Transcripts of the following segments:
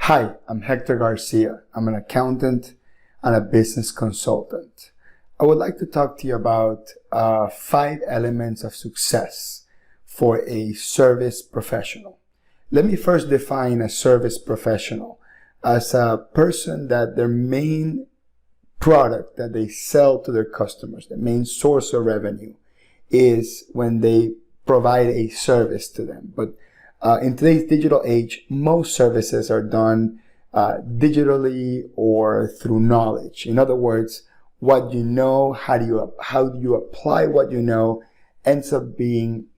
Hi, I'm Hector Garcia. I'm an accountant and a business consultant. I would like to talk to you about 5 elements of success for a service professional. Let me first define a service professional as a person that their main product that they sell to their customers, the main source of revenue, is when they provide a service to them. But in today's digital age, most services are done digitally or through knowledge. In other words, what you know, how do you apply what you know, ends up being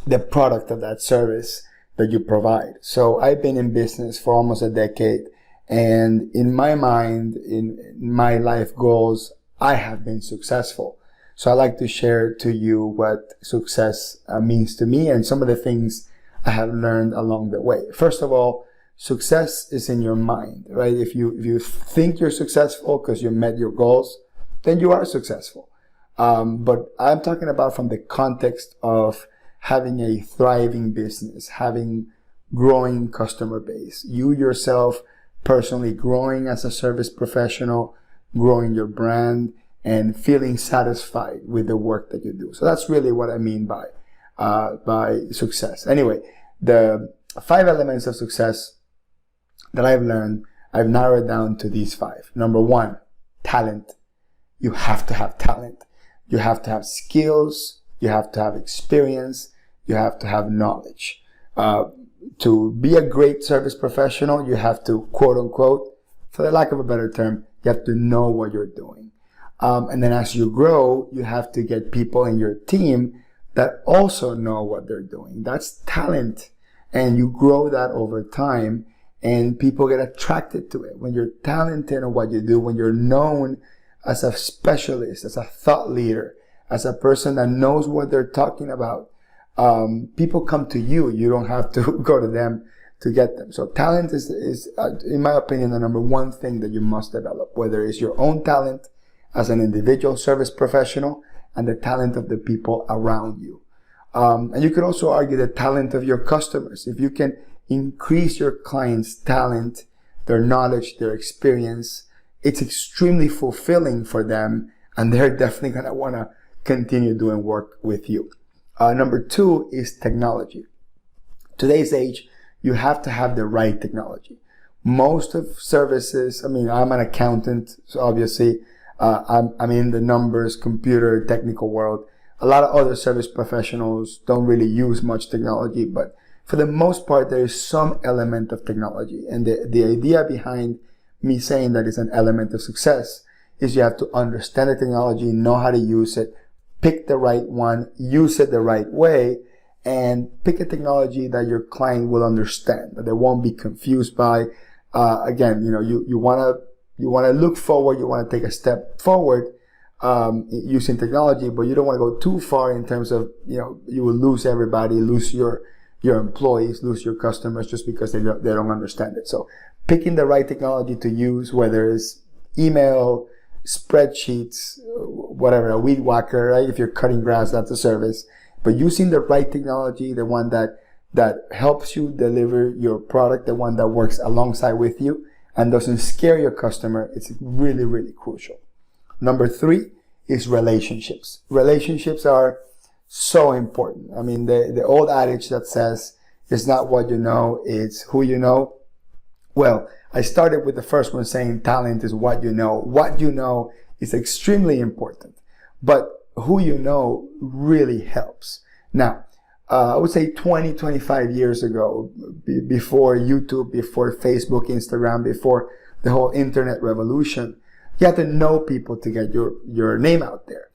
the product of that service that you provide. So I've been in business for almost a decade, and in my mind, in my life goals, I have been successful. So I like to share to you what success means to me and some of the things I have learned along the way. First of all, success is in your mind, right? If you think you're successful because you met your goals, then you are successful. But I'm talking about from the context of having a thriving business, having growing customer base, you yourself personally growing as a service professional, growing your brand, and feeling satisfied with the work that you do. So that's really what I mean by success. Anyway, the 5 elements of success that I've learned, I've narrowed down to these 5. Number 1, talent. You have to have talent. You have to have skills. You have to have experience. You have to have knowledge. To be a great service professional, you have to, quote unquote, for the lack of a better term, you have to know what you're doing. And then as you grow, you have to get people in your team that also know what they're doing. That's talent. And you grow that over time, and people get attracted to it. When you're talented in what you do, when you're known as a specialist, as a thought leader, as a person that knows what they're talking about, people come to you. You don't have to go to them to get them. So talent is in my opinion, the number 1 thing that you must develop, whether it's your own talent as an individual service professional and the talent of the people around you. And you could also argue the talent of your customers. If you can increase your clients' talent, their knowledge, their experience, it's extremely fulfilling for them, and they're definitely going to want to continue doing work with you. Number 2 is technology. Today's age, you have to have the right technology. Most of services, I'm an accountant, so obviously, I'm in the numbers, computer, technical world. A lot of other service professionals don't really use much technology, but for the most part, there is some element of technology. And the idea behind me saying that it's an element of success is you have to understand the technology, know how to use it, pick the right one, use it the right way, and pick a technology that your client will understand, that they won't be confused by. Again, you want to look forward, you want to take a step forward using technology, but you don't want to go too far in terms of, you will lose everybody, lose your employees, lose your customers just because they don't understand it. So picking the right technology to use, whether it's email, spreadsheets, whatever, a weed whacker, right? If you're cutting grass, that's a service. But using the right technology, the one that helps you deliver your product, the one that works alongside with you and doesn't scare your customer, it's really, really crucial. Number 3 is relationships. Relationships are so important. The old adage that says it's not what you know, it's who you know. Well, I started with the first one saying talent is what you know. What you know is extremely important, but who you know really helps. Now, I would say 20, 25 years ago, before YouTube, before Facebook, Instagram, before the whole internet revolution, you had to know people to get your name out there.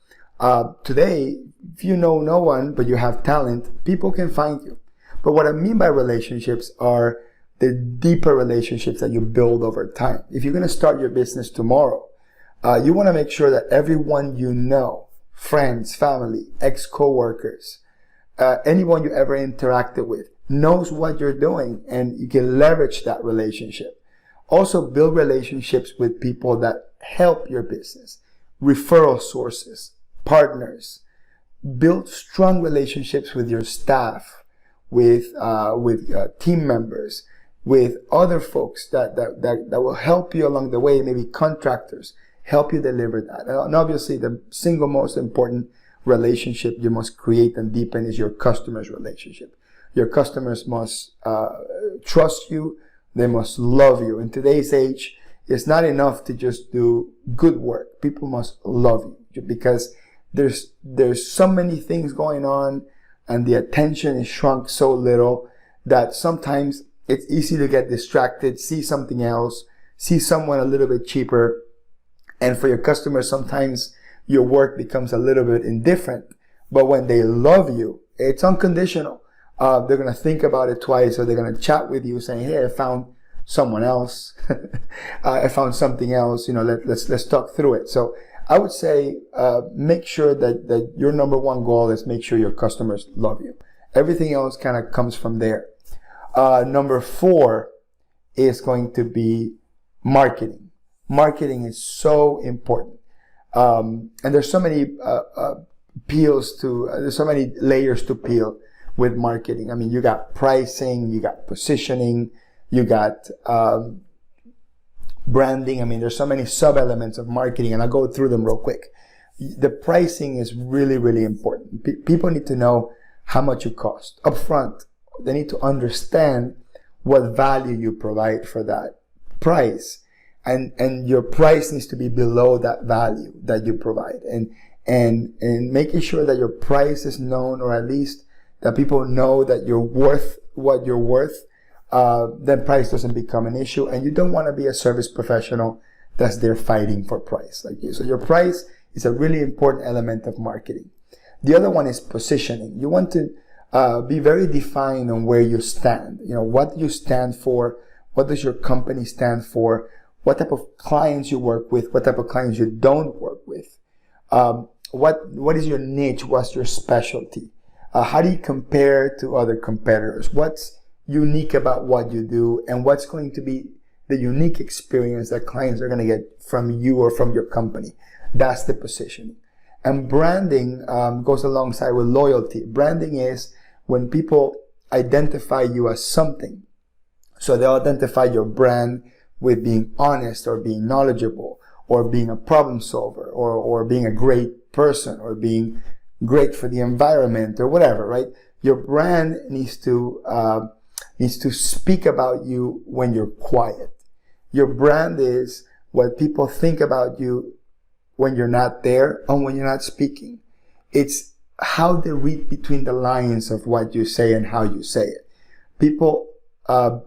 Today, if you know no one, but you have talent, people can find you. But what I mean by relationships are the deeper relationships that you build over time. If you're going to start your business tomorrow, you want to make sure that everyone you know, friends, family, ex-coworkers, anyone you ever interacted with, knows what you're doing, and you can leverage that relationship. Also, build relationships with people that help your business, referral sources, partners. Build strong relationships with your staff, with team members. with other folks that will help you along the way, maybe contractors, help you deliver that. And obviously, the single most important relationship you must create and deepen is your customer's relationship. Your customers must trust you. They must love you. In today's age, it's not enough to just do good work. People must love you, because there's so many things going on, and the attention is shrunk so little that sometimes it's easy to get distracted, see something else, see someone a little bit cheaper. And for your customers, sometimes your work becomes a little bit indifferent. But when they love you, it's unconditional. They're going to think about it twice, or they're going to chat with you saying, hey, I found someone else. I found something else. Let's talk through it. So I would say, make sure that your number one goal is make sure your customers love you. Everything else kind of comes from there. Number 4 is going to be marketing. Marketing is so important. And there's so many there's so many layers to peel with marketing. I mean, you got pricing, you got positioning, you got branding. I mean, there's so many sub-elements of marketing, and I'll go through them real quick. The pricing is really, really important. People need to know how much you cost up front. They need to understand what value you provide for that price. And your price needs to be below that value that you provide. And making sure that your price is known, or at least that people know that you're worth what you're worth, then price doesn't become an issue. And you don't want to be a service professional that's there fighting for price like you. So your price is a really important element of marketing. The other one is positioning. You want to be very defined on where you stand. What you stand for, what does your company stand for, what type of clients you work with, what type of clients you don't work with. What is your niche? What's your specialty? How do you compare to other competitors? What's unique about what you do, and what's going to be the unique experience that clients are going to get from you or from your company? That's the positioning. And branding goes alongside with loyalty. Branding is when people identify you as something. So they'll identify your brand with being honest, or being knowledgeable, or being a problem solver, or being a great person, or being great for the environment, or whatever, right? Your brand needs to speak about you when you're quiet. Your brand is what people think about you when you're not there and when you're not speaking. It's how they read between the lines of what you say and how you say it. People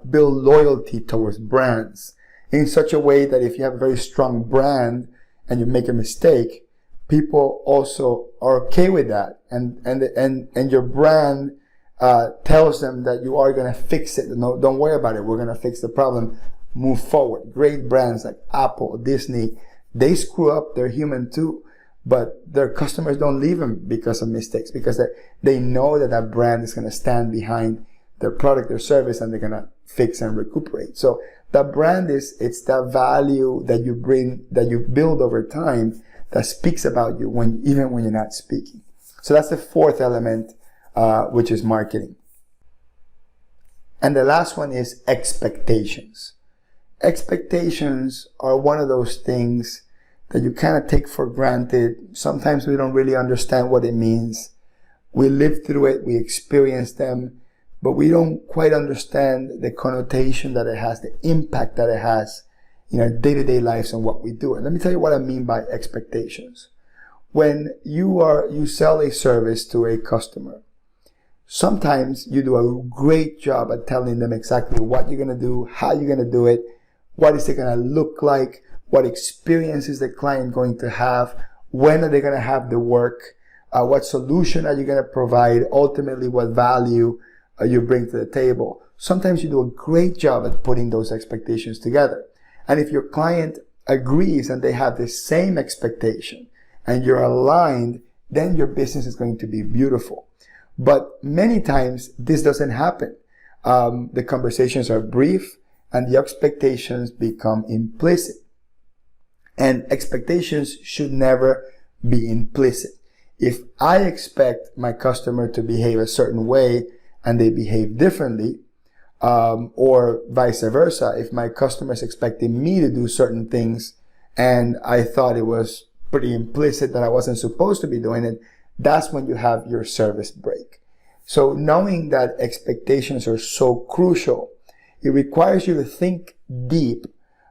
build loyalty towards brands in such a way that if you have a very strong brand and you make a mistake, people also are okay with that. And your brand tells them that you are going to fix it. No, don't worry about it. We're going to fix the problem. Move forward. Great brands like Apple, Disney, they screw up. They're human too. But their customers don't leave them because of mistakes, because they know that brand is going to stand behind their product or service, and they're going to fix and recuperate. So the brand it's that value that you bring, that you build over time, that speaks about you even when you're not speaking. So that's the 4th element, which is marketing. And the last one is expectations. Expectations are one of those things that you kind of take for granted. Sometimes we don't really understand what it means. We live through it, we experience them, but we don't quite understand the connotation that it has, the impact that it has in our day-to-day lives and what we do. And let me tell you what I mean by expectations. When you sell a service to a customer, sometimes you do a great job at telling them exactly what you're going to do, how you're going to do it, what is it going to look like, what experience is the client going to have, when are they going to have the work, what solution are you going to provide, ultimately what value you bring to the table. Sometimes you do a great job at putting those expectations together. And if your client agrees and they have the same expectation and you're aligned, then your business is going to be beautiful. But many times this doesn't happen. The conversations are brief and the expectations become implicit. And expectations should never be implicit. If I expect my customer to behave a certain way and they behave differently, or vice versa. If my customer is expecting me to do certain things and I thought it was pretty implicit that I wasn't supposed to be doing it, that's when you have your service break. So knowing that expectations are so crucial, it requires you to think deep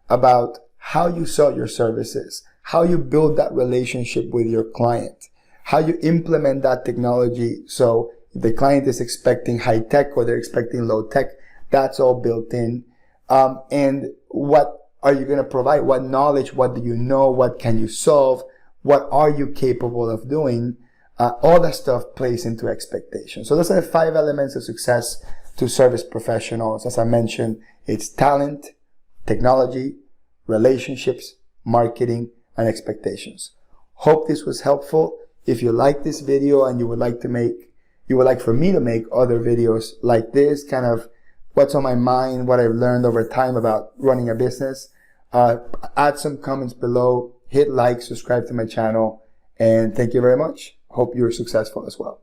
about how you sell your services, how you build that relationship with your client, how you implement that technology. So if the client is expecting high tech or they're expecting low tech, that's all built in. And what are you going to provide? What knowledge? What do you know? What can you solve? What are you capable of doing? All that stuff plays into expectations. So those are the 5 elements of success to service professionals. As I mentioned, it's talent, technology, relationships, marketing, and expectations. Hope this was helpful. If you like this video and you would like for me to make other videos like this, kind of what's on my mind, what I've learned over time about running a business, add some comments below, hit like, subscribe to my channel, and thank you very much. Hope you're successful as well.